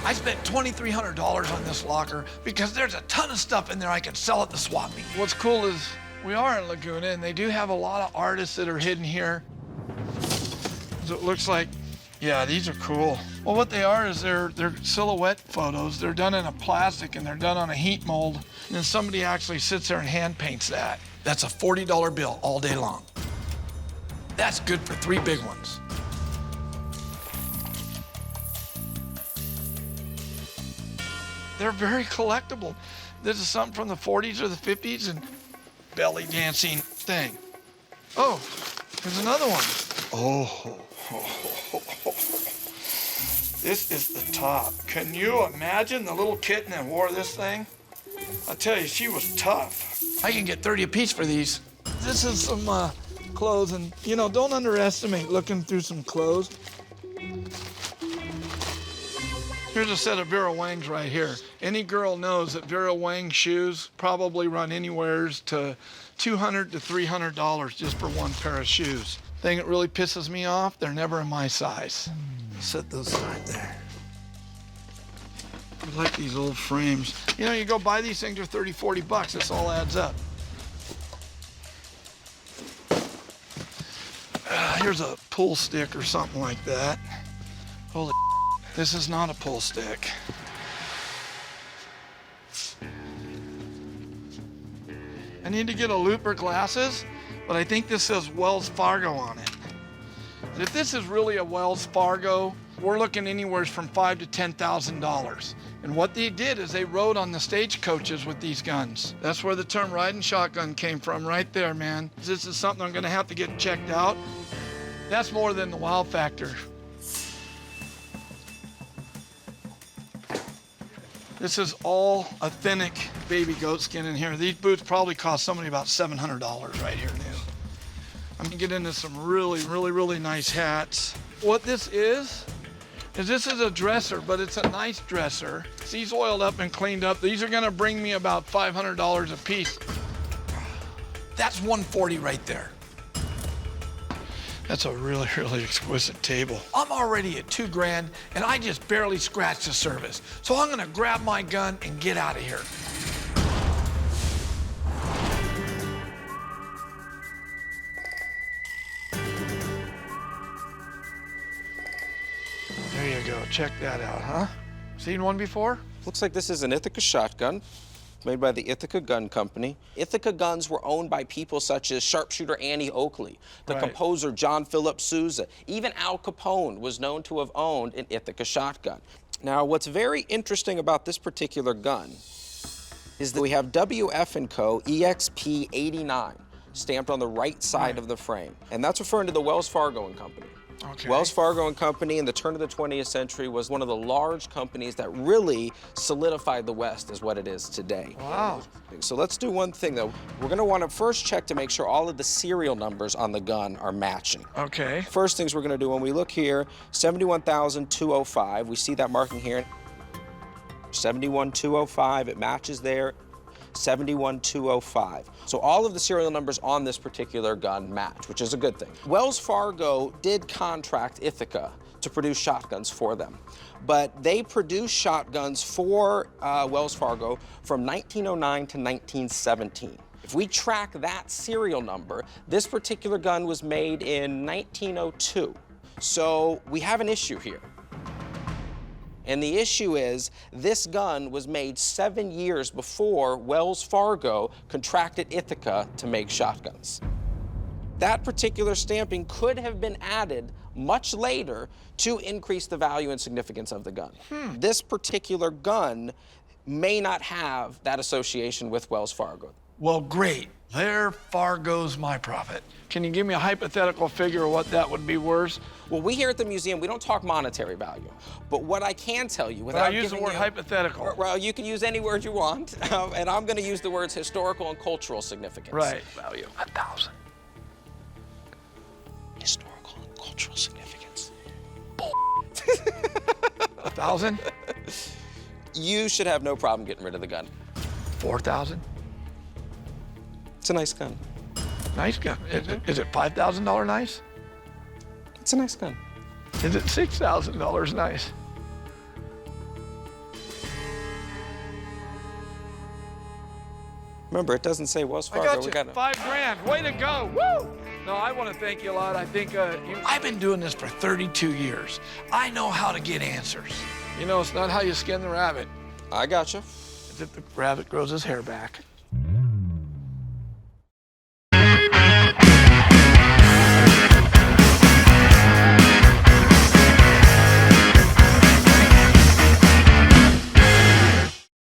I spent $2,300 on this locker because there's a ton of stuff in there I could sell at the swap meet. What's cool is we are in Laguna, and they do have a lot of artists that are hidden here. So it looks like, yeah, these are cool. Well, what they are is they're silhouette photos. They're done in a plastic, and they're done on a heat mold. And then somebody actually sits there and hand paints that. That's a $40 bill all day long. That's good for 3 big ones. They're very collectible. This is something from the 40s or the 50s and belly dancing thing. Oh, there's another one. Oh. This is the top. Can you imagine the little kitten that wore this thing? I tell you, she was tough. I can get 30 a piece for these. This is some clothes, and you know, don't underestimate looking through some clothes. Here's a set of Vera Wang's right here. Any girl knows that Vera Wang shoes probably run anywhere to $200 to $300 just for one pair of shoes. Thing that really pisses me off, they're never in my size. Set those right there. I like these old frames. You know, you go buy these things for 30, 40 bucks, this all adds up. Here's a pull stick or something like that. Holy this is not a pull stick. I need to get a Looper glasses, but I think this says Wells Fargo on it. If this is really a Wells Fargo, we're looking anywhere from $5,000 to $10,000. And what they did is they rode on the stagecoaches with these guns. That's where the term riding shotgun came from, right there, man. This is something I'm gonna have to get checked out. That's more than the wow factor. This is all authentic baby goat skin in here. These boots probably cost somebody about $700 right here new. I'm gonna get into some really nice hats. What this is this is a dresser, but it's a nice dresser. These oiled up and cleaned up. These are gonna bring me about $500 a piece. That's $140 right there. That's a really exquisite table. I'm already at $2 grand, and I just barely scratched the surface. So I'm gonna grab my gun and get out of here. There you go, check that out, huh? Seen one before? Looks like this is an Ithaca shotgun, made by the Ithaca Gun Company. Ithaca guns were owned by people such as sharpshooter Annie Oakley, the composer John Philip Sousa. Even Al Capone was known to have owned an Ithaca shotgun. Now, what's very interesting about this particular gun is that we have WF & Co. EXP 89 stamped on the right side of the frame. And that's referring to the Wells Fargo & Company. Okay. Wells Fargo & Company in the turn of the 20th century was one of the large companies that really solidified the West as what it is today. Wow. So let's do one thing though. We're gonna wanna first check to make sure all of the serial numbers on the gun are matching. Okay. First things we're gonna do when we look here, 71,205, we see that marking here. 71,205, it matches there. 71,205. So all of the serial numbers on this particular gun match, which is a good thing. Wells Fargo did contract Ithaca to produce shotguns for them, but they produced shotguns for Wells Fargo from 1909 to 1917. If we track that serial number, this particular gun was made in 1902. So we have an issue here. And the issue is, this gun was made 7 years before Wells Fargo contracted Ithaca to make shotguns. That particular stamping could have been added much later to increase the value and significance of the gun. This particular gun may not have that association with Wells Fargo. Well, great. There far goes my profit. Can you give me a hypothetical figure of what that would be worth? Well, we here at the museum, we don't talk monetary value. But what I can tell you without I use the word hypothetical. Well, you can use any word you want, and I'm gonna use the words historical and cultural significance. Right, value. 1,000. Historical and cultural significance. 1,000? You should have no problem getting rid of the gun. 4,000? It's a nice gun. Nice gun. Is it $5,000 nice? It's a nice gun. Is it $6,000 nice? Remember, it doesn't say Wells I Fargo. got you. We got it. $5 grand. Way to go. Woo! No, I want to thank you a lot. I think I've been doing this for 32 years. I know how to get answers. You know, it's not how you skin the rabbit. I got you. It's if the rabbit grows his hair back.